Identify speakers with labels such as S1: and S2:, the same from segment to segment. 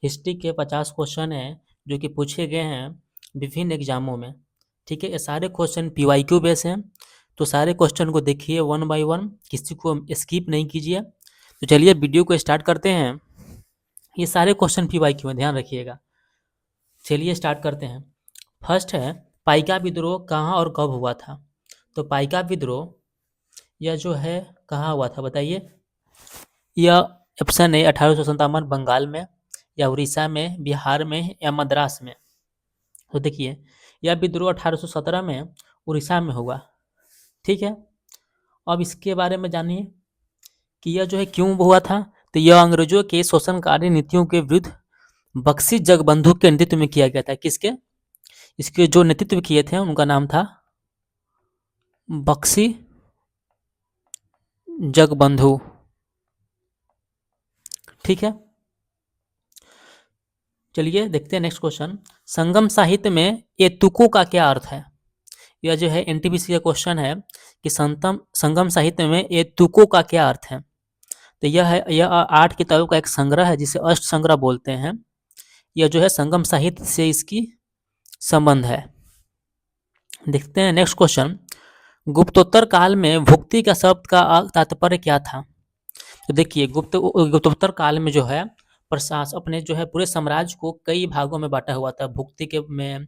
S1: History के 50 question हैं जो कि पूछे गए हैं विभिन्न एग्जामों में। ठीक है, ये सारे क्वेश्चन PYQ बेस हैं, तो सारे क्वेश्चन को देखिए वन बाय वन, किसी को स्किप नहीं कीजिए। तो चलिए वीडियो को स्टार्ट करते हैं। ये सारे क्वेश्चन PYQ में, ध्यान रखिएगा। चलिए स्टार्ट करते हैं। फर्स्ट है, पाइका विद्रोह कहाँ और कब हुआ था? तो पाइका विद्रोह यह जो है कहाँ हुआ था बताइए। यह ऑप्शन है 1857 बंगाल में, या उड़ीसा में, बिहार में, या मद्रास में। तो देखिए, यह विद्रोह 1817 में उड़ीसा में हुआ। ठीक है, अब इसके बारे में जानिए कि यह जो है क्यों हुआ था। तो यह अंग्रेजों के शोषणकारी नीतियों के विरुद्ध बख्शी जगबंधु के नेतृत्व में किया गया था। किसके? इसके जो नेतृत्व किए थे उनका नाम था बख्शी जगबंधु। ठीक है, चलिए देखते हैं नेक्स्ट क्वेश्चन। संगम साहित्य में ये तुकों का क्या अर्थ है? यह जो है NTPC का क्वेश्चन है कि संगम साहित्य में ये तुकों का क्या अर्थ है। तो यह 8 किताबों का एक संग्रह है जिसे अष्ट संग्रह बोलते हैं। यह जो है संगम साहित्य से इसकी संबंध है। देखते हैं नेक्स्ट क्वेश्चन। गुप्तोत्तर काल में भुक्ति का शब्द का तात्पर्य क्या था? तो देखिए, गुप्तोत्तर काल में जो है प्रशासन अपने जो है पूरे साम्राज्य को कई भागों में बांटा हुआ था। भुक्ति के में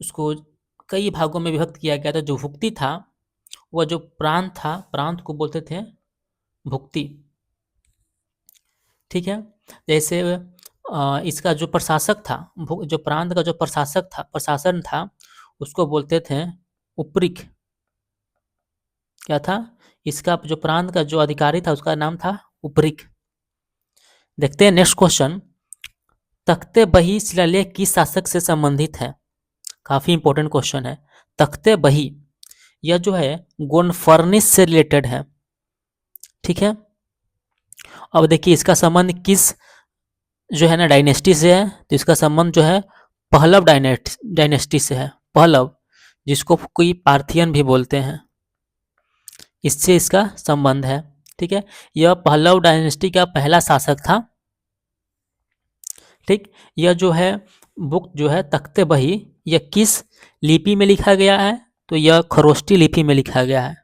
S1: उसको कई भागों में विभक्त किया गया था। जो भुक्ति था वह जो प्रांत था, प्रांत को बोलते थे भुक्ति। ठीक है, जैसे इसका जो प्रशासक था, जो प्रांत का जो प्रशासक था, प्रशासन था, उसको बोलते थे उपरिक। क्या था? इसका जो प्रांत का जो अधिकारी था उसका नाम था उपरिक। देखते हैं नेक्स्ट क्वेश्चन। तख्ते बही शिलालेख किस शासक से संबंधित है? काफी इंपॉर्टेंट क्वेश्चन है। तख्ते बही यह जो है गोनफर्निस से रिलेटेड है। ठीक है, अब देखिए इसका संबंध किस जो है ना डायनेस्टी से है। तो इसका संबंध जो है पहलव डायनेस्टी से है। पहलव, जिसको कोई पार्थियन भी बोलते हैं, इससे इसका संबंध है। ठीक है, यह पहलव डायनेस्टी का पहला शासक था। ठीक, यह जो है बुक जो है तख्ते बही, यह किस लिपि में लिखा गया है? तो यह खरोष्टी लिपि में लिखा गया है।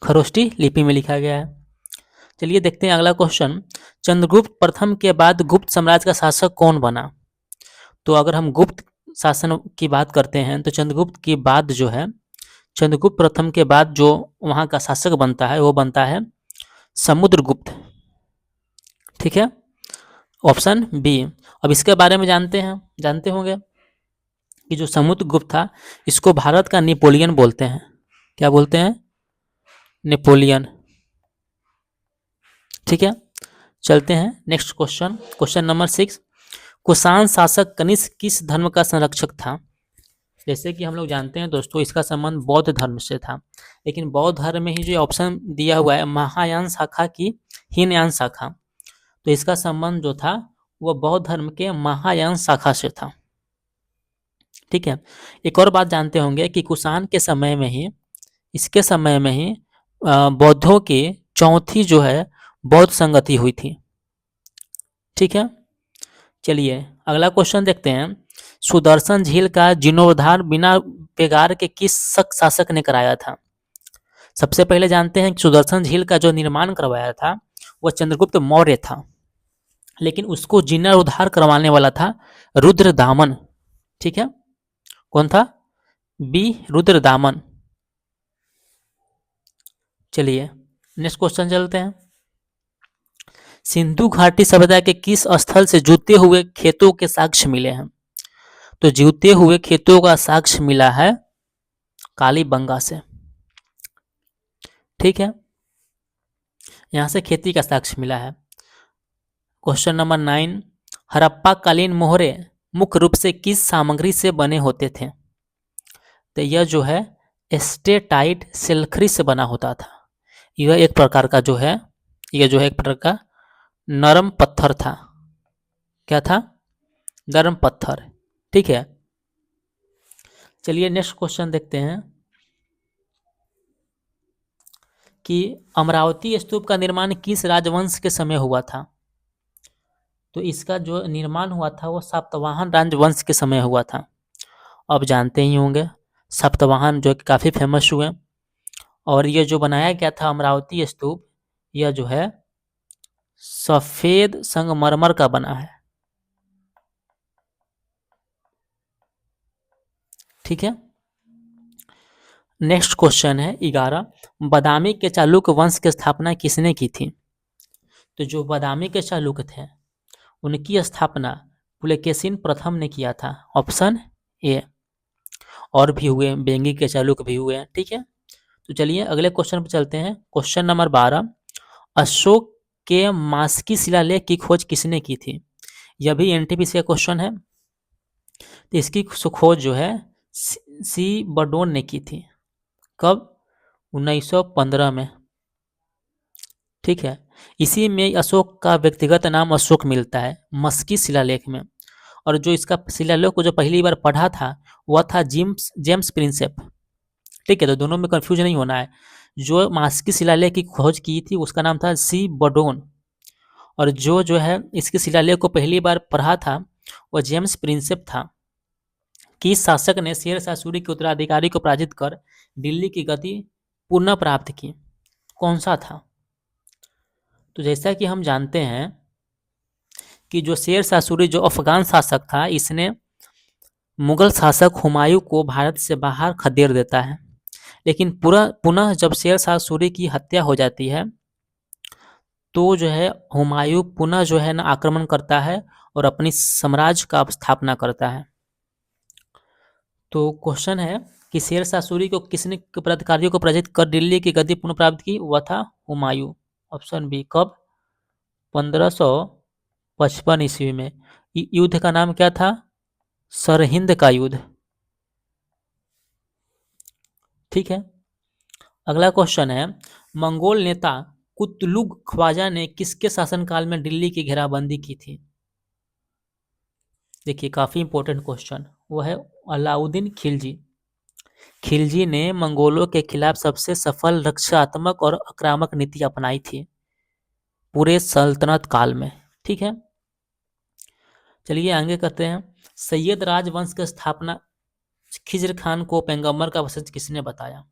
S1: खरोष्टी लिपि में लिखा गया है। चलिए देखते हैं अगला क्वेश्चन। चंद्रगुप्त प्रथम के बाद गुप्त साम्राज्य का शासक कौन बना? तो अगर हम गुप्त शासन की बात करते हैं तो चंद्रगुप्त के बाद जो है, चंद्रगुप्त प्रथम के बाद जो वहाँ का शासक बनता है वो बनता है समुद्रगुप्त। ठीक है, ऑप्शन बी। अब इसके बारे में जानते होंगे कि जो समुद्रगुप्त था इसको भारत का नेपोलियन बोलते हैं। क्या बोलते हैं? नेपोलियन। ठीक है, चलते हैं next question. Question number 6। Kushan शासक कनिष्क किस धर्म का संरक्षक था? जैसे कि हम लोग जानते हैं दोस्तों, इसका संबंध बौद्ध धर्म से था। लेकिन बौद्ध धर्म में ही जो ऑप्शन दिया हुआ है महायान शाखा की हीनयान शाखा, तो इसका संबंध जो था वह बौद्ध धर्म के महायान शाखा से था। ठीक है, एक और बात जानते होंगे कि कुषाण के समय में ही, इसके समय में ही बौद्धों की चौथी जो है बौद्ध संगति हुई थी। ठीक है, चलिए अगला क्वेश्चन देखते हैं। सुदर्शन झील का जीर्णोद्धार बिना बेगार के किस शक शासक ने कराया था? सबसे पहले जानते हैं कि सुदर्शन झील का जो निर्माण करवाया था वह चंद्रगुप्त मौर्य था, लेकिन उसको जीर्णोद्धार करवाने वाला था रुद्रदामन। ठीक है, कौन था? बी रुद्रदामन। चलिए नेक्स्ट क्वेश्चन चलते हैं। सिंधु घाटी सभ्यता के किस स्थल से जूते हुए खेतों के साक्ष्य मिले हैं? तो जूते हुए खेतों का साक्ष्य मिला है कालीबंगा से। ठीक है, यहां से खेती का साक्ष्य मिला है। Question number 9। हड़प्पा कालीन मोहरे मुख्य रूप से किस सामग्री से बने होते थे? तो यह जो है एस्टेटाइट सिल्खरी से बना होता था। यह एक प्रकार का जो है, यह जो है एक प्रकार का नरम पत्थर था। क्या था? नरम पत्थर। ठीक है, चलिए नेक्स्ट क्वेश्चन देखते हैं कि अमरावती स्तूप का निर्माण किस राजवंश के समय हुआ था? तो इसका जो निर्माण हुआ था वो सातवाहन राजवंश के समय हुआ था। अब जानते ही होंगे सातवाहन जो कि काफ़ी फेमस हुए। और ये जो बनाया गया था अमरावती स्तूप, यह जो है सफेद संगमरमर का बना है। ठीक है, नेक्स्ट क्वेश्चन है 11, बादामी के चालुक्य वंश की स्थापना किसने की थी? तो जो बादामी के चालुक्य थे उनकी स्थापना पुलकेशिन प्रथम ने किया था, ऑप्शन ए। और भी हुए, बेंगी के चालुक्य भी हुए हैं। ठीक है, तो चलिए अगले क्वेश्चन पर चलते हैं। क्वेश्चन नंबर 12, अशोक के मास्की शिलालेख की खोज किसने की थी? यह भी एनटीपीसी का क्वेश्चन है। तो इसकी खोज जो है सी बडोन ने की थी। कब? 1915 में। ठीक है, इसी में अशोक का व्यक्तिगत नाम अशोक मिलता है मस्की शिलालेख में। और जो इसका शिलालेख को जो पहली बार पढ़ा था वह था जेम्स प्रिंसेप। ठीक है, तो दोनों में कंफ्यूज नहीं होना है। जो मास्की शिलालेख की खोज की थी उसका नाम था सी बडोन, और जो है इसके शिलालेख को पहली बार पढ़ा था वह जेम्स प्रिंसेप था। किस शासक ने शेर शाह सूरी के उत्तराधिकारी को पराजित कर दिल्ली की गति पुनः प्राप्त की? कौन सा था? तो जैसा कि हम जानते हैं कि जो शेर शाह सूरी जो अफगान शासक था, इसने मुगल शासक हुमायूं को भारत से बाहर खदेड़ देता है। लेकिन पूरा पुनः जब शेर शाह सूरी की हत्या हो जाती है तो जो है हुमायूं पुनः जो है ना आक्रमण करता है और अपनी साम्राज्य का स्थापना करता है। तो क्वेश्चन है कि शेर शाह सूरी को किसने अधिकारियों को पराजित कर दिल्ली की गद्दी पुनः प्राप्त की? वह था हुमायूं, ऑप्शन बी। कब? 1555 ईस्वी में। युद्ध का नाम क्या था? सरहिंद का युद्ध। ठीक है, अगला क्वेश्चन है, मंगोल नेता कुतलुग ख्वाजा ने किसके शासनकाल में दिल्ली की घेराबंदी की थी? देखिए काफी इंपॉर्टेंट क्वेश्चन, वो है अलाउद्दीन खिलजी। खिलजी ने मंगोलों के खिलाफ सबसे सफल रक्षात्मक और आक्रामक नीति अपनाई थी पूरे सल्तनत काल में। ठीक है, चलिए आगे करते हैं। सैयद राजवंश की स्थापना खिज्र खान को पैगंबर का वंशज किसने बताया?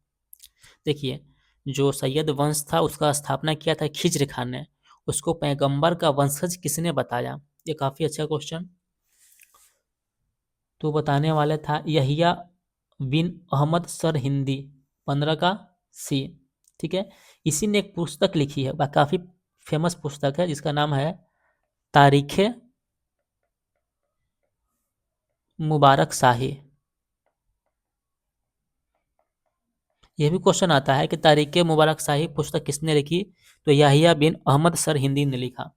S1: देखिए जो सैयद वंश था उसका स्थापना किया था खिज्र खान ने, उसको पैगंबर का वंशज किसने बताया? ये काफी अच्छा क्वेश्चन। तो बताने वाले था यहिया बिन अहमद सर हिंदी, 15 का सी। ठीक है, इसी ने एक पुस्तक लिखी है, काफी फेमस पुस्तक है जिसका नाम है तारीखे मुबारक शाही। यह भी क्वेश्चन आता है कि तारीखे मुबारक शाही पुस्तक किसने लिखी? तो यहिया बिन अहमद सर हिंदी ने लिखा।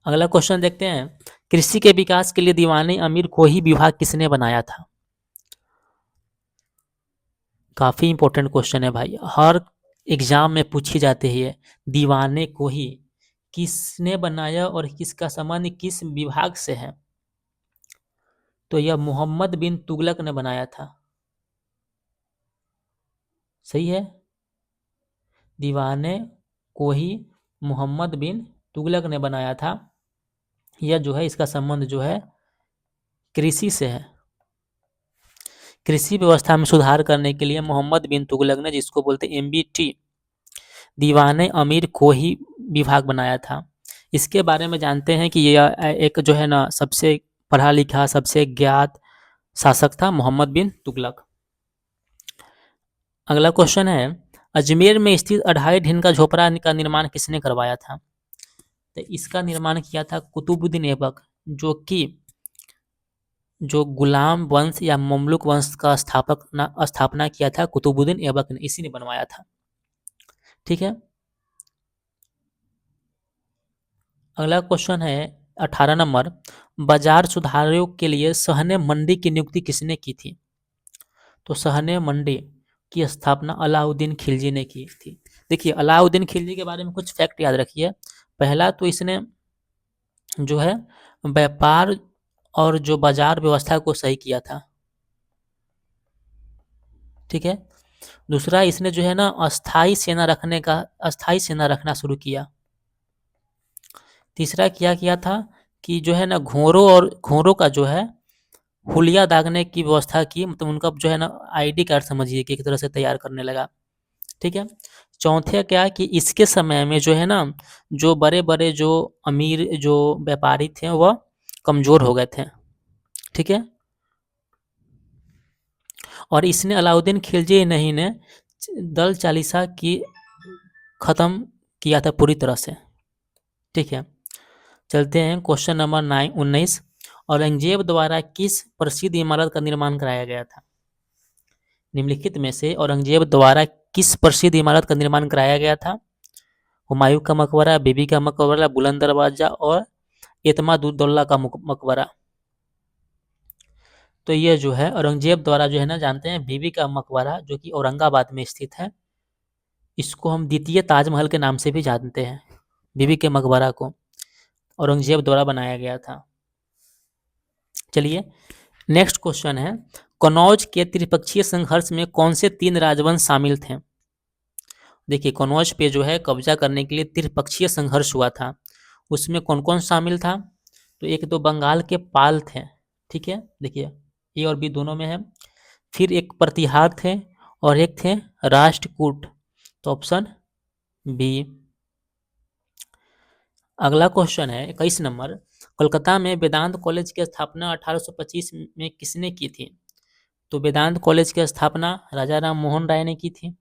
S1: अगला क्वेश्चन देखते हैं, कृषि के विकास के लिए दीवाने अमीर को ही विभाग किसने बनाया था? काफी इंपॉर्टेंट क्वेश्चन है भाई, हर एग्जाम में पूछी जाती है। दीवाने को ही किसने बनाया और किसका संबंध किस विभाग से है? तो यह मोहम्मद बिन तुगलक ने बनाया था। सही है, दीवाने को ही मोहम्मद बिन तुगलक ने बनाया था। यह जो है इसका संबंध जो है कृषि से है। कृषि व्यवस्था में सुधार करने के लिए मोहम्मद बिन तुगलक ने, जिसको बोलते एमबीटी, दीवाने अमीर को ही विभाग बनाया था। इसके बारे में जानते हैं कि यह एक जो है ना सबसे पढ़ा लिखा सबसे ज्ञात शासक था मोहम्मद बिन तुगलक। अगला क्वेश्चन है, अजमेर में स्थित अढ़ाई ढीन का झोपड़ा का निर्माण किसने करवाया था? तो इसका निर्माण किया था कुतुबुद्दीन ऐबक, जो गुलाम वंश या ममलुक वंश का स्थापना किया था कुतुबुद्दीन ऐबक ने, इसी ने बनवाया था। ठीक है, अगला क्वेश्चन है 18 नंबर, बाजार सुधारों के लिए सहने मंडी की नियुक्ति किसने की थी? तो सहने मंडी की स्थापना अलाउद्दीन खिलजी ने की थी। देखिए अलाउद्दीन खिलजी के बारे में कुछ फैक्ट याद रखिए। पहला तो इसने जो है व्यापार और जो बाजार व्यवस्था को सही किया था। ठीक है, दूसरा इसने जो है ना अस्थाई सेना रखना शुरू किया। तीसरा क्या किया था कि जो है ना घोड़ों का जो है हुलिया दागने की व्यवस्था की, मतलब उनका जो है ना आईडी कार्ड समझिए कि एक तरह से तैयार करने लगा। ठीक है। चौथे क्या कि इसके समय में जो है ना, जो बड़े बड़े जो अमीर जो व्यापारी थे वह कमजोर हो गए थे। ठीक है। और इसने अलाउद्दीन खिलजी नहीं ने दल चालीसा की खत्म किया था पूरी तरह से। ठीक है। चलते हैं क्वेश्चन नंबर 19। औरंगजेब द्वारा किस प्रसिद्ध इमारत का निर्माण कराया गया था? निम्नलिखित में से औरंगजेब द्वारा किस प्रसिद्ध इमारत का निर्माण कराया गया था? हुमायूं का मकबरा, बीबी का मकबरा, बुलंद दरवाजा और एतमादुद्दौला का मकबरा। तो ये जो है औरंगजेब द्वारा जो है ना, जानते हैं बीबी का मकबरा जो कि औरंगाबाद में स्थित है, इसको हम द्वितीय ताजमहल के नाम से भी जानते हैं। बीबी के मकबरा को औरंगजेब द्वारा बनाया गया था। चलिए नेक्स्ट क्वेश्चन है, कनौज के त्रिपक्षीय संघर्ष में कौन से 3 राजवंश शामिल थे? देखिए कनौज पे जो है कब्जा करने के लिए त्रिपक्षीय संघर्ष हुआ था, उसमें कौन कौन शामिल था? तो एक तो बंगाल के पाल थे। ठीक है, देखिए ए और बी दोनों में है। फिर एक प्रतिहार थे और एक थे राष्ट्रकूट। तो ऑप्शन बी। अगला क्वेश्चन है 21 नंबर, कोलकाता में वेदांत कॉलेज की स्थापना 1825 में किसने की थी? तो वेदांत कॉलेज की स्थापना राजा राम मोहन राय ने की थी।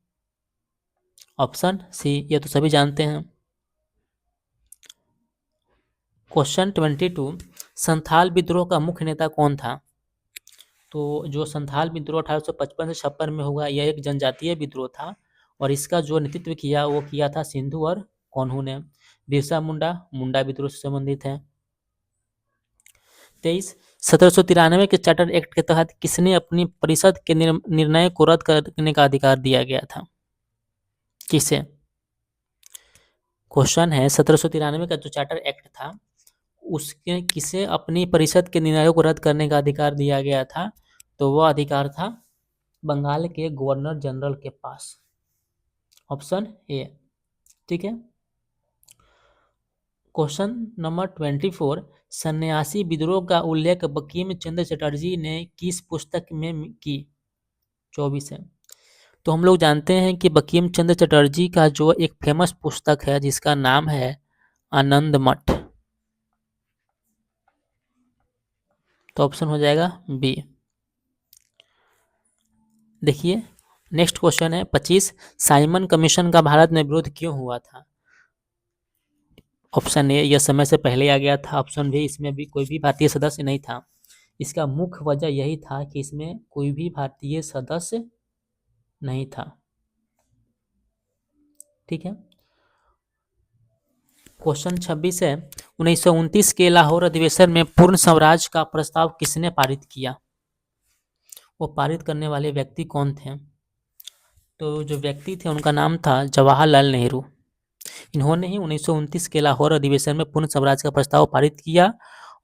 S1: ऑप्शन सी, ये तो सभी जानते हैं। क्वेश्चन 22, संथाल विद्रोह का मुख्य नेता कौन था? तो जो संथाल विद्रोह 1855 से 56 में हुआ, यह एक जनजातीय विद्रोह था और इसका जो नेतृत्व किया वो किया था सिंधु और कोन्हू ने। बिरसा मुंडा मुंडा विद्रोह से संबंधित है। 23, 1793 के चार्टर एक्ट के तहत किसने अपनी परिषद के निर्णय को रद्द करने का अधिकार दिया गया था? किसे? क्वेश्चन है 1793 का जो चार्टर एक्ट था उसके किसे अपनी परिषद के निर्णयों को रद्द करने का अधिकार दिया गया था? तो वह अधिकार था बंगाल के गवर्नर जनरल के पास। Option A. ठीक है। क्वेश्चन नंबर 24, सन्यासी विद्रोह का उल्लेख बंकिम चंद्र चटर्जी ने किस पुस्तक में की? 24 है। तो हम लोग जानते हैं कि बंकिम चंद्र चटर्जी का जो एक फेमस पुस्तक है जिसका नाम है आनंद मठ। तो ऑप्शन हो जाएगा बी। देखिए नेक्स्ट क्वेश्चन है 25, साइमन कमीशन का भारत में विरोध क्यों हुआ था? ऑप्शन ए, यह समय से पहले आ गया था। ऑप्शन बी, इसमें भी कोई भी भारतीय सदस्य नहीं था। इसका मुख्य वजह यही था कि इसमें कोई भी भारतीय सदस्य नहीं था। ठीक है। क्वेश्चन 26 है, 1929 के लाहौर अधिवेशन में पूर्ण स्वराज का प्रस्ताव किसने पारित किया? वो पारित करने वाले व्यक्ति कौन थे? तो जो व्यक्ति थे उनका नाम था जवाहरलाल नेहरू। इन्होंने ही 1929 के लाहौर अधिवेशन में पूर्ण स्वराज का प्रस्ताव पारित किया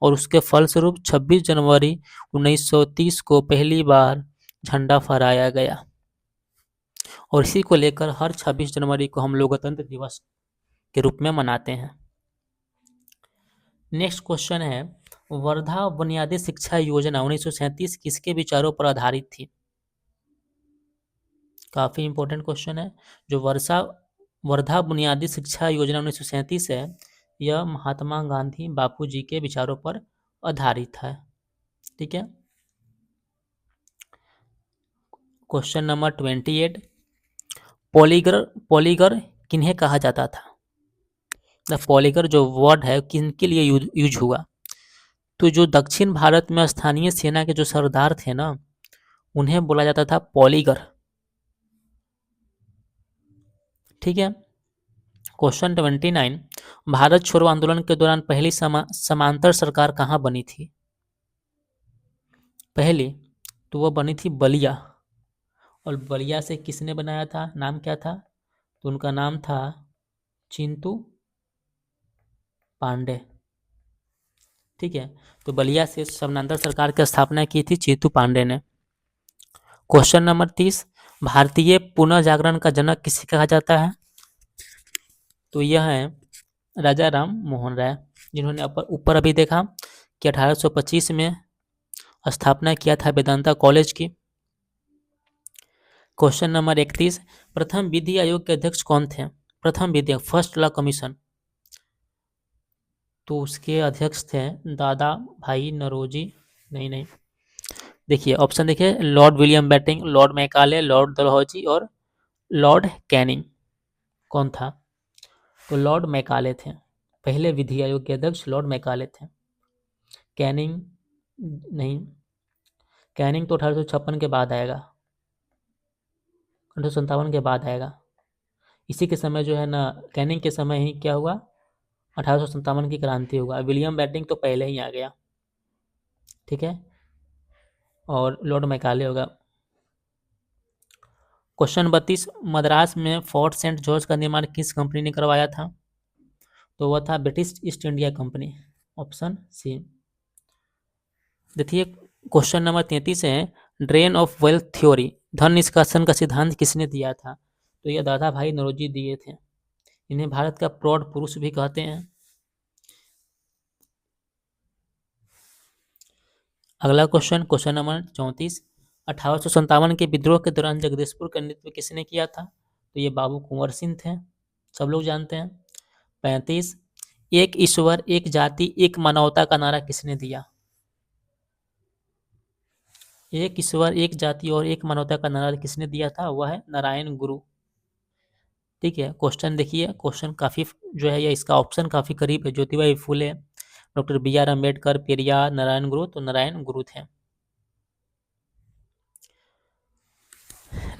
S1: और उसके फलस्वरूप 26 जनवरी 1930 को पहली बार झंडा फहराया गया और इसी को लेकर हर 26 जनवरी को हम लोग गणतंत्र दिवस के रूप में मनाते हैं। नेक्स्ट क्वेश्चन है, वर्धा बुनियादी शिक्षा योजना 1937 किसके विचारों पर आधारित थी? काफ़ी इंपॉर्टेंट क्वेश्चन है। जो वर्धा बुनियादी शिक्षा योजना 1937 है, यह महात्मा गांधी बापूजी के विचारों पर आधारित है। ठीक है। क्वेश्चन नंबर 28, पॉलीगर किन्हें कहा जाता था? द पॉलीगर जो वर्ड है किनके लिए यूज हुआ? तो जो दक्षिण भारत में स्थानीय सेना के जो सरदार थे ना, उन्हें बोला जाता था पॉलीगर। ठीक है। क्वेश्चन 29, भारत छोड़ो आंदोलन के दौरान पहली समांतर सरकार कहाँ बनी थी? पहली तो वह बनी थी बलिया, और बलिया से किसने बनाया था, नाम क्या था? तो उनका नाम था चिंतू पांडे। ठीक है। तो बलिया से समांतर सरकार की स्थापना की थी चिंतू पांडे ने। क्वेश्चन नंबर 30, भारतीय पुनः जागरण का जनक किसे कहा जाता है? तो यह है राजा राम मोहन राय। जिन्होंने ऊपर अभी देखा कि 1825 में स्थापना किया था वेदांता कॉलेज की। क्वेश्चन नंबर 31, प्रथम विधि आयोग के अध्यक्ष कौन थे? प्रथम विधि फर्स्ट लॉ कमीशन, तो उसके अध्यक्ष थे दादा भाई नौरोजी, नहीं, देखिए ऑप्शन देखिए, Lord William Bentinck, Lord Macaulay, Lord Dalhousie और लॉर्ड कैनिंग। कौन था? तो लॉर्ड मैकाले थे, पहले विधि आयोग के अध्यक्ष लॉर्ड मैकाले थे। कैनिंग नहीं, कैनिंग तो 1856 के बाद आएगा, 1857 के बाद आएगा। इसी के समय जो है ना, कैनिंग के समय ही क्या हुआ, 1857 की क्रांति हुआ। विलियम बेंटिंक तो पहले ही आ गया, ठीक है, और लॉर्ड मैकाले होगा। क्वेश्चन 32, मद्रास में फोर्ट सेंट जॉर्ज का निर्माण किस कंपनी ने करवाया था? तो वह था British East India Company, option C. देखिए क्वेश्चन नंबर 33 है, ड्रेन ऑफ वेल्थ थ्योरी, धन निष्कासन का सिद्धांत किसने दिया था? तो यह दादा भाई नौरोजी दिए थे। इन्हें भारत का प्रौढ़ पुरुष भी कहते हैं। अगला क्वेश्चन, क्वेश्चन नंबर 34, 1857 के विद्रोह के दौरान जगदीशपुर का नेतृत्व किसने किया था? तो ये बाबू कुंवर सिंह थे, सब लोग जानते हैं। 35, एक ईश्वर एक जाति एक मानवता का नारा किसने दिया? एक ईश्वर एक जाति और एक मानवता का नारा किसने दिया था? वह है नारायण गुरु। ठीक है, क्वेश्चन देखिए, क्वेश्चन काफी जो है, ये इसका ऑप्शन काफी करीब है। Jyotiba Phule, doctor B R Ambedkar, Periyar, Narayana Guru, तो नारायण गुरु थे।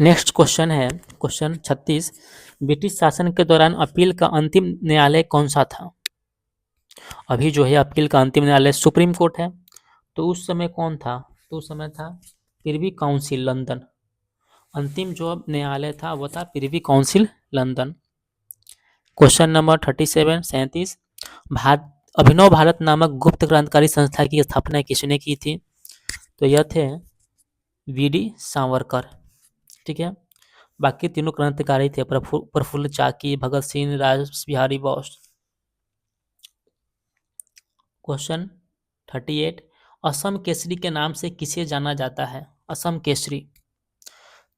S1: नेक्स्ट क्वेश्चन है क्वेश्चन 36, ब्रिटिश शासन के दौरान अपील का अंतिम न्यायालय कौन सा था? अभी जो है अपील का अंतिम न्यायालय सुप्रीम कोर्ट है, तो उस समय कौन था? तो उस समय था प्रिवी काउंसिल लंदन। अंतिम जो न्यायालय था वो था Privy Council London. Question number 37 Bharat Abhinav Bharat नामक गुप्त क्रांतिकारी संस्था की स्थापना किसने की थी? तो यह थे वी.डी. सावरकर। ठीक है, बाकी तीनों क्रांतिकारी थे, प्रफुल्ल चाकी, भगत सिंह, राज बिहारी बोस। क्वेश्चन 38, असम केसरी के नाम से किसे जाना जाता है? असम केसरी,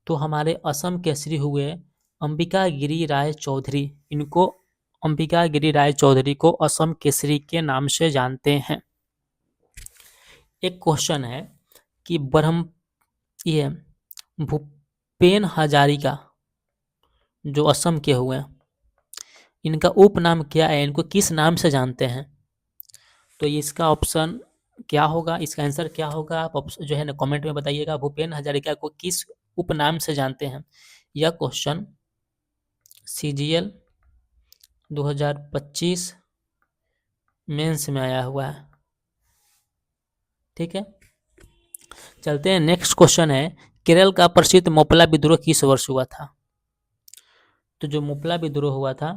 S1: तो हमारे असम केसरी हुए अंबिका गिरी राय चौधरी। इनको अंबिका गिरी राय चौधरी को असम केसरी के नाम से जानते हैं। एक क्वेश्चन है कि ये भूपेन हजारिका जो असम के हुए, इनका उपनाम क्या है? इनको किस नाम से जानते हैं? तो इसका ऑप्शन क्या होगा, इसका आंसर क्या होगा, आप जो है ना कमेंट में बताइएगा। भूपेन हजारिका को किस उपनाम से जानते हैं? यह क्वेश्चन CGL 2025 मेंस में आया हुआ है। ठीक है, चलते हैं। नेक्स्ट क्वेश्चन है, केरल का प्रसिद्ध मोपला विद्रोह किस वर्ष हुआ था? तो जो मोपला विद्रोह हुआ था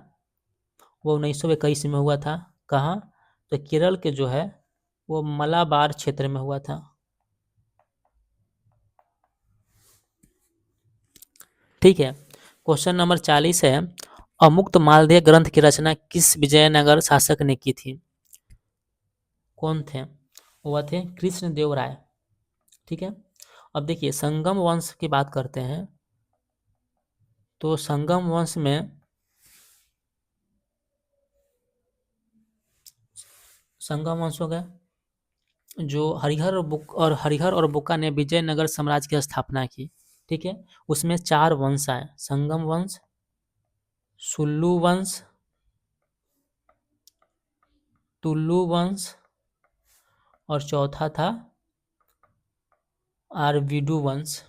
S1: वो 1921 में हुआ था। कहाँ? तो केरल के जो है वो मलाबार क्षेत्र में हुआ था। ठीक है, क्वेश्चन नंबर 40 है, अमुक्त मालदेय ग्रंथ की रचना किस विजयनगर शासक ने की थी? कौन थे? वह थे कृष्ण देव राय। ठीक है, अब देखिए संगम वंश की बात करते हैं, तो संगम वंश में संगम वंश हो गया, जो हरिहर और बुक्का ने विजयनगर साम्राज्य की स्थापना की। ठीक है, उसमें 4 वंश आए, संगम वंश, सुल्लू वंश, टुल्लू वंश और चौथा था आरविडू वंश।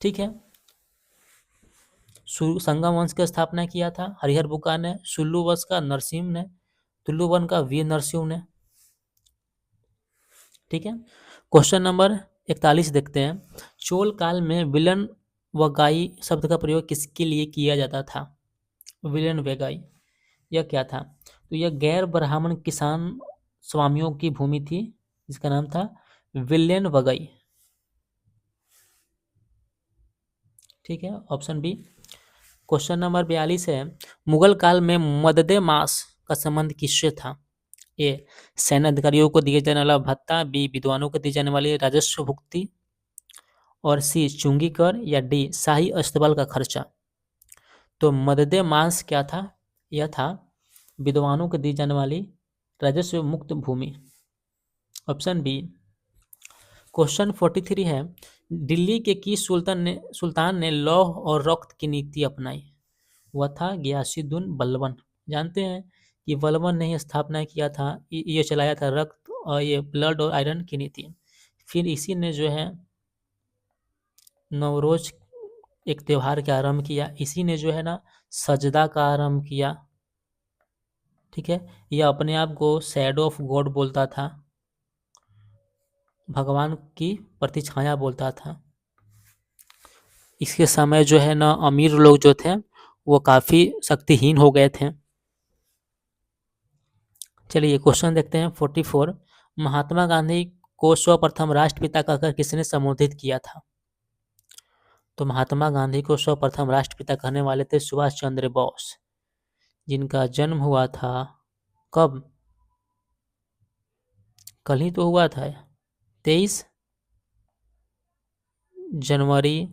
S1: ठीक है, संगम वंश की स्थापना किया था हरिहर बुक्का ने, सुल्लू वंश का नरसिंह ने, टुल्लू वंश का वीर नरसिंह ने। ठीक है, क्वेश्चन नंबर 41 देखते हैं, चोल काल में विलन वगाई शब्द का प्रयोग किसके लिए किया जाता था? विलन वगाई यह क्या था? तो यह गैर ब्राह्मण किसान स्वामियों की भूमि थी, जिसका नाम था विलेन वगई। ठीक है, ऑप्शन बी। क्वेश्चन नंबर 42 है, मुगल काल में मददे मास का संबंध किससे था? ए सैन्य अधिकारियों को दिए जाने वाला भत्ता, बी विद्वानों को दी जाने वाली राजस्व भुक्ति, और सी चुंगी कर, या डी शाही अस्तबल का खर्चा। तो मददे मांस क्या था? यह था विद्वानों को दी जाने वाली राजस्व मुक्त भूमि। Option B. क्वेश्चन 43 है, दिल्ली के किस सुल्तान ने लौह और रक्त की नीति अपनाई? वह था गियासुद्दीन बलबन। जानते हैं कि बलबन ने ही स्थापना किया था, ये चलाया था रक्त और ये ब्लड और आयरन की नीति। फिर इसी ने जो है नवरोज एक त्यौहार का आरंभ किया, इसी ने जो है ना सजदा का आरंभ किया। ठीक है, यह अपने आप को शैडो ऑफ गॉड बोलता था, भगवान की प्रतिछाया बोलता था। इसके समय जो है ना अमीर लोग जो थे वो काफ़ी शक्तिहीन हो गए थे। चलिए क्वेश्चन देखते हैं 44। महात्मा गांधी को सर्वप्रथम राष्ट्रपिता कहकर किसने संबोधित किया था? तो महात्मा गांधी को सर्वप्रथम राष्ट्रपिता कहने वाले थे सुभाष चंद्र बोस, जिनका जन्म हुआ था कब? कल ही तो हुआ था, 23 जनवरी।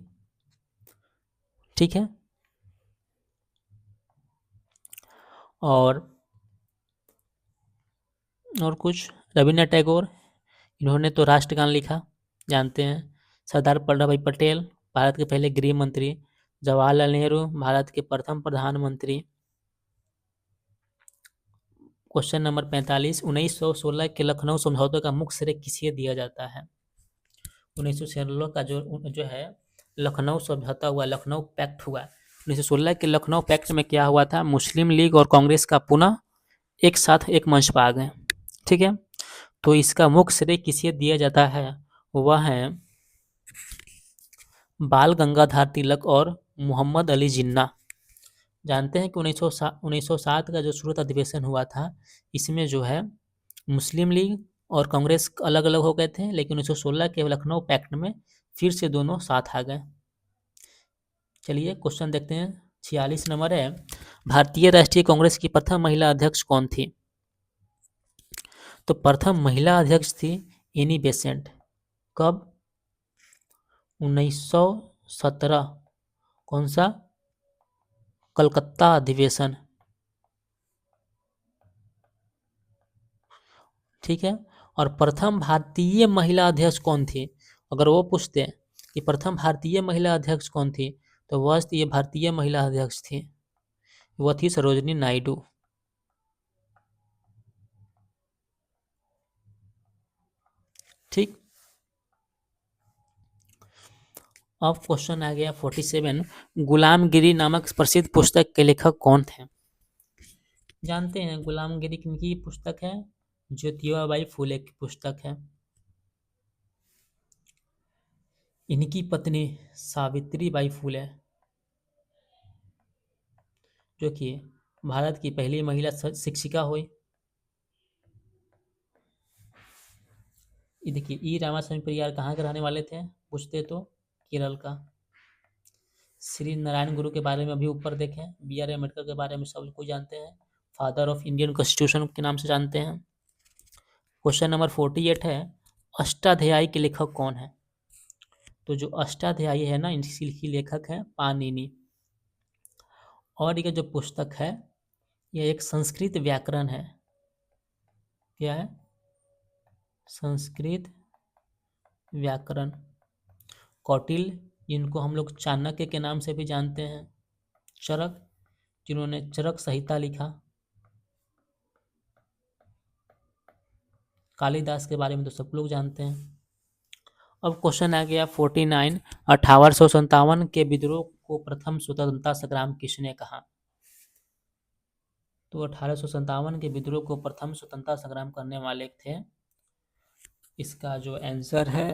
S1: ठीक है, और कुछ रविन्द्रनाथ टैगोर, इन्होंने तो राष्ट्रगान लिखा, जानते हैं। सरदार वल्लभ भाई पटेल, भारत के पहले गृह मंत्री। जवाहरलाल नेहरू, भारत के प्रथम प्रधानमंत्री। Question number 45। 1916 के लखनऊ समझौते का मुख्य श्रेय किसे दिया जाता है? 1916 का जो है लखनऊ समझौता हुआ, लखनऊ पैक्ट हुआ। 1916 के लखनऊ पैक्ट में क्या हुआ था? मुस्लिम लीग और कांग्रेस का पुनः एक साथ एक मंच पर आ गए। ठीक है, तो इसका मुख्य श्रेय किसे दिया जाता है? वह है बाल गंगाधर तिलक और मोहम्मद अली जिन्ना। जानते हैं कि 1907 का जो सूरत अधिवेशन हुआ था, इसमें जो है मुस्लिम लीग और कांग्रेस अलग अलग हो गए थे, लेकिन 1916 के लखनऊ पैक्ट में फिर से दोनों साथ आ गए। चलिए क्वेश्चन देखते हैं, 46 नंबर है, भारतीय राष्ट्रीय कांग्रेस की प्रथम महिला अध्यक्ष कौन थी? तो प्रथम महिला अध्यक्ष थी एनी बेसेंट। कब? 1917। कौन सा? कलकत्ता अधिवेशन। ठीक है, और प्रथम भारतीय महिला अध्यक्ष कौन थी? अगर वो पूछते हैं कि प्रथम भारतीय महिला अध्यक्ष कौन थी, तो वह ये भारतीय महिला अध्यक्ष थी, वह थी सरोजिनी नायडू। ठीक, अब क्वेश्चन आ गया 47। गुलामगिरी नामक प्रसिद्ध पुस्तक के लेखक कौन थे? जानते हैं गुलामगिरी किनकी पुस्तक है? ज्योतिबाई फूले की पुस्तक है। इनकी पत्नी सावित्रीबाई फूले, जो कि भारत की पहली महिला शिक्षिका हुई। देखिए ई रामास्वामी परियार कहाँ के रहने वाले थे पूछते तो? केरल का। श्री नारायण गुरु के बारे में अभी ऊपर देखें, बी.आर. अम्बेडकर के बारे में सब कोई जानते हैं, फादर ऑफ इंडियन कॉन्स्टिट्यूशन के नाम से जानते हैं। क्वेश्चन नंबर 48 है, अष्टाध्यायी के लेखक कौन है? तो जो अष्टाध्यायी है ना, इनकी लेखक है पाणिनि। और ये जो पुस्तक है यह एक संस्कृत व्याकरण है। क्या है? संस्कृत व्याकरण। कौटिल्य, जिनको हम लोग चाणक्य के नाम से भी जानते हैं, चरक, जिन्होंने चरक संहिता लिखा, कालिदास के बारे में तो सब लोग जानते हैं। अब क्वेश्चन आ गया 49। 1857 के विद्रोह को प्रथम स्वतंत्रता संग्राम किसने कहा? तो 1857 के विद्रोह को प्रथम स्वतंत्रता संग्राम करने वाले थे, इसका जो आंसर है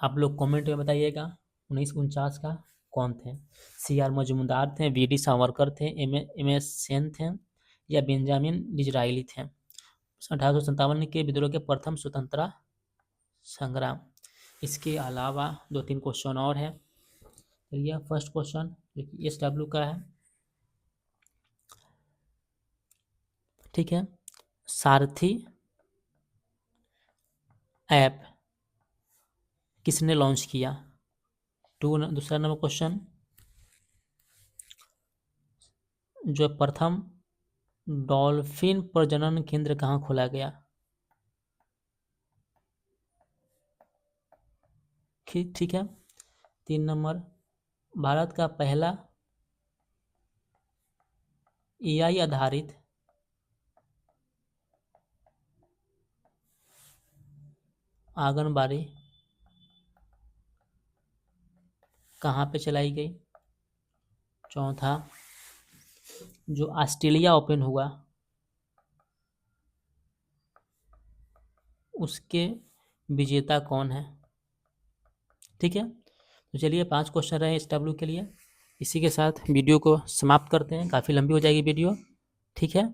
S1: आप लोग कमेंट में बताइएगा। 1949 का कौन थे? सी.आर. मजूमदार थे, वी.डी. सावरकर थे, एम.एस. सेन थे, या बेंजामिन डिज़रायली थे? 1857 के विद्रोह के प्रथम स्वतंत्रता संग्राम। इसके अलावा 2-3 क्वेश्चन और है। चलिए फर्स्ट क्वेश्चन जो कि SW का है, ठीक है। सारथी ऐप किसने लॉन्च किया? दूसरा नंबर क्वेश्चन, जो प्रथम डॉल्फिन प्रजनन केंद्र कहाँ खोला गया? ठीक है। 3 नंबर, भारत का पहला एआई आधारित आंगनबाड़ी कहाँ पे चलाई गई? चौथा, जो ऑस्ट्रेलिया ओपन हुआ उसके विजेता कौन है? ठीक है। तो चलिए 5 क्वेश्चन रहे इस डब्ल्यू के लिए। इसी के साथ वीडियो को समाप्त करते हैं, काफ़ी लंबी हो जाएगी वीडियो। ठीक है।